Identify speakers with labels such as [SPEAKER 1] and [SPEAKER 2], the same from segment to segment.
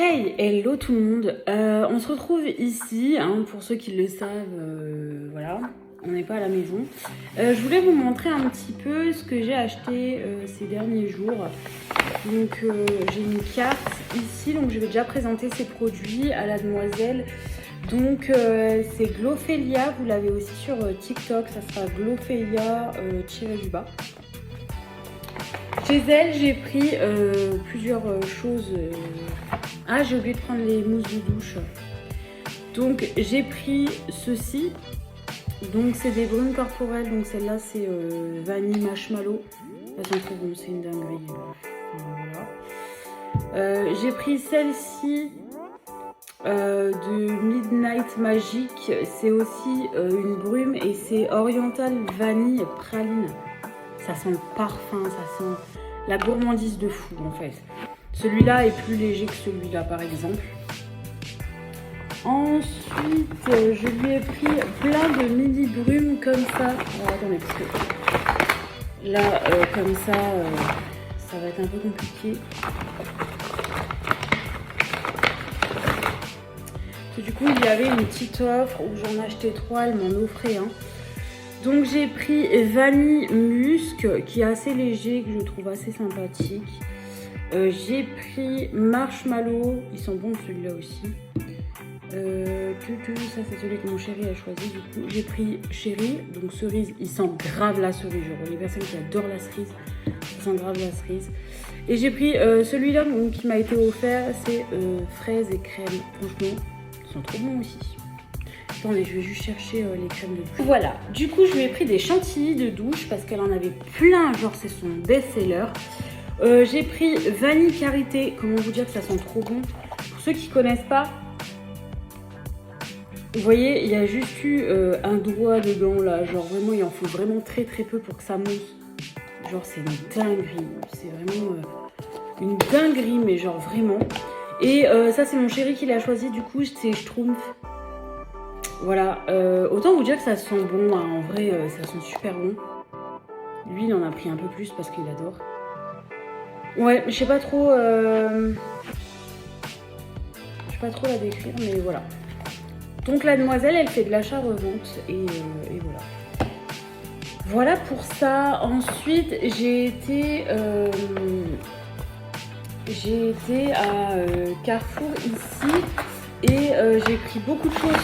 [SPEAKER 1] Hey, hello tout le monde. On se retrouve ici, hein, pour ceux qui le savent, voilà, on n'est pas à la maison. Je voulais vous montrer un petit peu ce que j'ai acheté ces derniers jours. Donc j'ai une carte ici, donc je vais déjà présenter ces produits à la demoiselle. Donc c'est Glophelia, vous l'avez aussi sur TikTok, ça sera Glophelia-du-bas. Chez elle, j'ai pris plusieurs choses. Ah, j'ai oublié de prendre les mousses de douche. Donc, j'ai pris ceci. Donc, c'est des brumes corporelles. Donc, celle-là, c'est vanille marshmallow. Elles sont trop bonnes, c'est une dinguerie. Voilà. J'ai pris celle-ci de Midnight Magic. C'est aussi une brume et c'est Oriental Vanille Praline. Ça sent le parfum, ça sent la gourmandise de fou en fait. Celui-là est plus léger que celui-là par exemple. Ensuite, je lui ai pris plein de mini brumes comme ça. Alors, attendez, parce que là, comme ça, ça va être un peu compliqué. Parce que du coup, il y avait une petite offre où j'en achetais 3, elle m'en offrait un. Donc j'ai pris vanille musc qui est assez léger, que je trouve assez sympathique. J'ai pris marshmallow, ils sont bons celui-là aussi. Ça c'est celui que mon chéri a choisi du coup. J'ai pris chéri, donc cerise, il sent grave la cerise. Genre les personnes qui adorent la cerise, ça sent grave la cerise. Et j'ai pris celui-là qui m'a été offert, c'est fraise et crème. Franchement, ils sont trop bons aussi. Attendez, je vais juste chercher les crèmes de douche. Voilà, du coup je lui ai pris des chantilly de douche parce qu'elle en avait plein, genre c'est son best-seller. J'ai pris vanille karité, comment vous dire que ça sent trop bon. Pour ceux qui connaissent pas, vous voyez, il y a juste eu un doigt dedans là, genre vraiment il en faut vraiment très très peu pour que ça mousse. Genre c'est une dinguerie, c'est vraiment une dinguerie mais genre vraiment. Et ça c'est mon chéri qui l'a choisi, du coup c'est Schtroumpf. Voilà, autant vous dire que ça sent bon, hein. En vrai ça sent super bon. Lui il en a pris un peu plus parce qu'il adore. Ouais, je sais pas trop la décrire mais voilà. Donc la demoiselle elle fait de l'achat-revente et voilà. Voilà pour ça. Ensuite j'ai été à Carrefour ici et j'ai pris beaucoup de choses.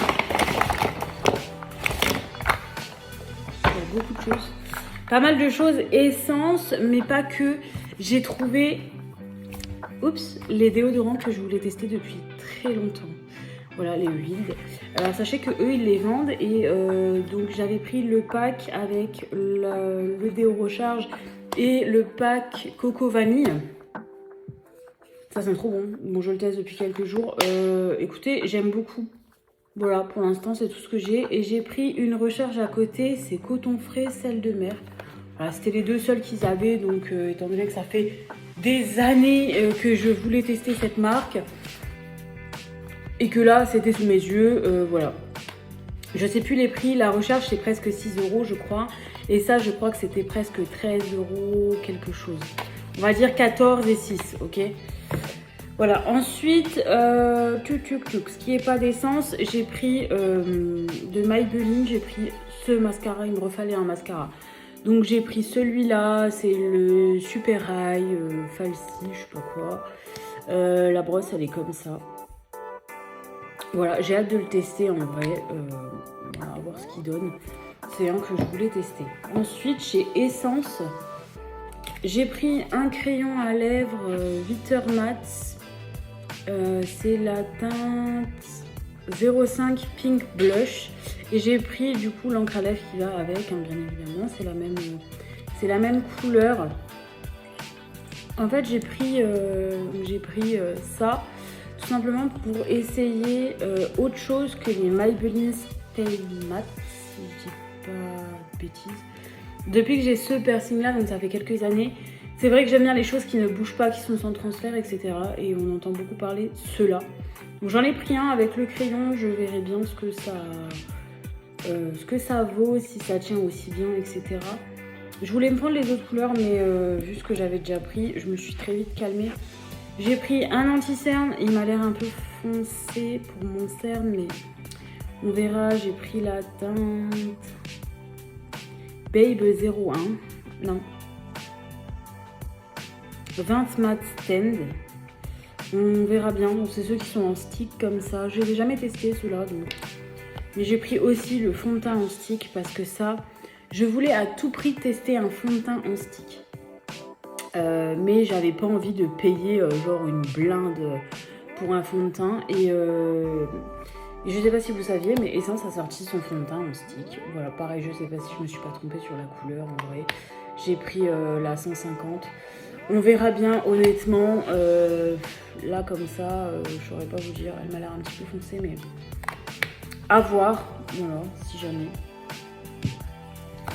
[SPEAKER 1] Beaucoup de choses. Pas mal de choses, essence, mais pas que. J'ai trouvé les déodorants que je voulais tester depuis très longtemps. Voilà, les huiles. Alors sachez que eux ils les vendent et donc j'avais pris le pack avec le déo recharge et le pack coco vanille. Ça sent trop bon. Bon, je le teste depuis quelques jours. Écoutez, j'aime beaucoup. Voilà, pour l'instant, c'est tout ce que j'ai. Et j'ai pris une recharge à côté, c'est coton frais, sel de mer. Voilà, c'était les deux seuls qu'ils avaient. Donc, étant donné que ça fait des années que je voulais tester cette marque. Et que là, c'était sous mes yeux, voilà. Je sais plus les prix. La recharge, c'est presque 6 € je crois. Et ça, je crois que c'était presque 13 € quelque chose. On va dire 14 et 6, ok ? Voilà, ensuite, ce qui n'est pas d'essence, j'ai pris de Maybelline, j'ai pris ce mascara, il me refallait un mascara. Donc j'ai pris celui-là, c'est le Super High, Falsi, je sais pas quoi. La brosse, elle est comme ça. Voilà, j'ai hâte de le tester en vrai, on va voir ce qu'il donne. C'est un que je voulais tester. Ensuite, chez Essence, j'ai pris un crayon à lèvres Vitter Matte. C'est la teinte 05 Pink Blush et j'ai pris du coup l'encre à lèvres qui va avec, hein, bien évidemment, c'est la même couleur. En fait j'ai pris ça tout simplement pour essayer autre chose que les Maybelline Stay Matte, si je dis pas de bêtises. Depuis que j'ai ce piercing là, donc ça fait quelques années, c'est vrai que j'aime bien les choses qui ne bougent pas, qui sont sans transfert, etc. Et on entend beaucoup parler de ceux-là. Donc j'en ai pris un avec le crayon, je verrai bien ce que ça vaut, si ça tient aussi bien, etc. Je voulais me prendre les autres couleurs, mais vu ce que j'avais déjà pris, je me suis très vite calmée. J'ai pris un anti-cerne, il m'a l'air un peu foncé pour mon cerne, mais on verra. J'ai pris la teinte Babe 01, non, 20 Matte Stand. On verra bien, c'est ceux qui sont en stick comme ça. Je n'ai jamais testé ceux-là, donc. Mais j'ai pris aussi le fond de teint en stick parce que ça, je voulais à tout prix tester un fond de teint en stick. Mais j'avais pas envie de payer genre une blinde pour un fond de teint. Et je sais pas si vous saviez, mais Essence a sorti son fond de teint en stick. Voilà, pareil, je sais pas si je me suis pas trompée sur la couleur en vrai. J'ai pris la 150. On verra bien, honnêtement. Là, comme ça, je saurais pas vous dire. Elle m'a l'air un petit peu foncée, mais à voir. Voilà, si jamais.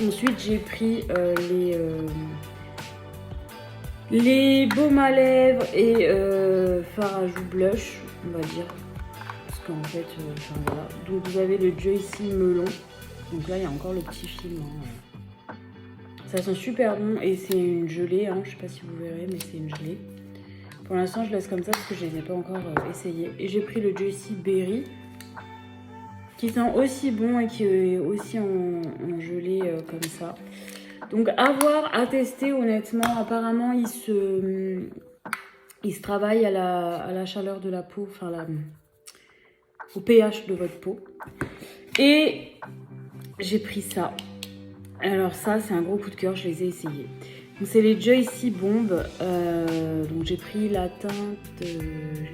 [SPEAKER 1] Ensuite, j'ai pris les baumes à lèvres et fard à joues blush, on va dire. Parce qu'en fait, enfin voilà. Donc, vous avez le Joycey melon. Donc là, il y a encore le petit film. Hein. Ça sent super bon et c'est une gelée, hein. Je sais pas si vous verrez, mais c'est une gelée. Pour l'instant, je laisse comme ça parce que je les ai pas encore essayés. Et j'ai pris le Joycey Berry, qui sent aussi bon et qui est aussi en gelée comme ça. Donc à voir, à tester honnêtement. Apparemment, il se travaille à la chaleur de la peau, enfin au pH de votre peau. Et j'ai pris ça. Alors ça, c'est un gros coup de cœur, je les ai essayés. Donc c'est les Joycey Bomb. Donc j'ai pris la teinte, je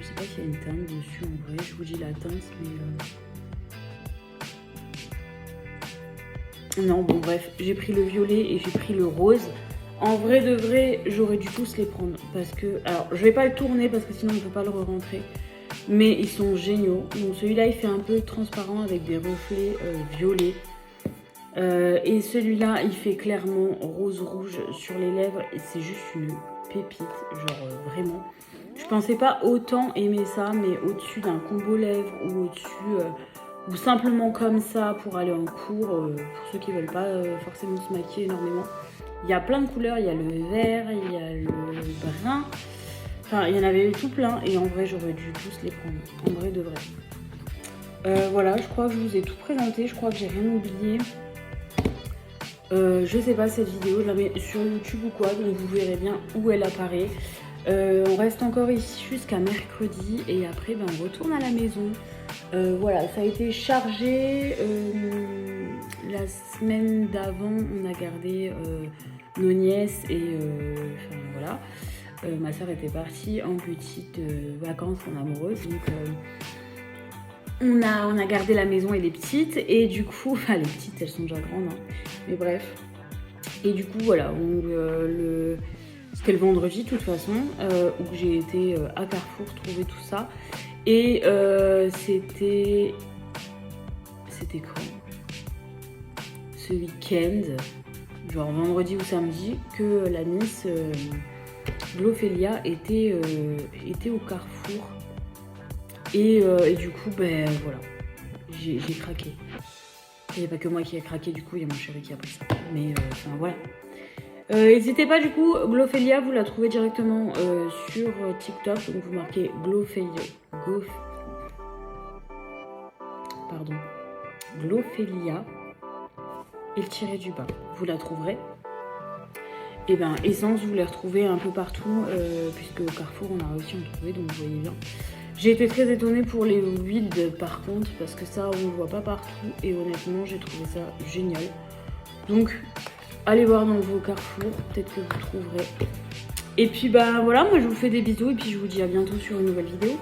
[SPEAKER 1] sais pas s'il y a une teinte dessus en vrai, je vous dis la teinte, mais non, bon bref, j'ai pris le violet et j'ai pris le rose. En vrai de vrai, j'aurais dû tous les prendre parce que, alors je vais pas le tourner parce que sinon on peut pas le re-rentrer, mais ils sont géniaux. Donc celui-là il fait un peu transparent avec des reflets violets. Et celui-là, il fait clairement rose-rouge sur les lèvres et c'est juste une pépite, genre vraiment. Je pensais pas autant aimer ça, mais au-dessus d'un combo lèvres ou au-dessus, ou simplement comme ça pour aller en cours, pour ceux qui veulent pas forcément se maquiller énormément. Il y a plein de couleurs, il y a le vert, il y a le brun, enfin il y en avait tout plein et en vrai j'aurais dû tous les prendre, en vrai de vrai. Voilà, je crois que je vous ai tout présenté, je crois que j'ai rien oublié. Je sais pas cette vidéo, je la mets sur YouTube ou quoi, donc vous verrez bien où elle apparaît. On reste encore ici jusqu'à mercredi et après ben, on retourne à la maison. Voilà, ça a été chargé. La semaine d'avant, on a gardé nos nièces et enfin voilà. Ma soeur était partie en petites vacances en amoureuse, donc on a gardé la maison et les petites, et du coup, enfin les petites elles sont déjà grandes, hein, mais bref. Et du coup voilà, c'était le vendredi de toute façon, où j'ai été à Carrefour trouver tout ça. Et c'était quand? Ce week-end, genre vendredi ou samedi, que la Miss Glophélia était au Carrefour. Et du coup, ben voilà, j'ai craqué. Il n'y a pas que moi qui ai craqué, du coup, il y a mon chéri qui a pris ça. Mais enfin voilà. N'hésitez pas, du coup, Glophélia, vous la trouvez directement sur TikTok. Donc vous marquez Glophélia et le tiret du bas. Vous la trouverez. Et ben Essence, vous les retrouvez un peu partout, puisque au Carrefour, on a réussi à en trouver, donc vous voyez bien. J'ai été très étonnée pour les Wild par contre, parce que ça, on ne voit pas partout. Et honnêtement, j'ai trouvé ça génial. Donc, allez voir dans vos Carrefour, peut-être que vous trouverez. Et puis, bah voilà, moi je vous fais des bisous et puis je vous dis à bientôt sur une nouvelle vidéo.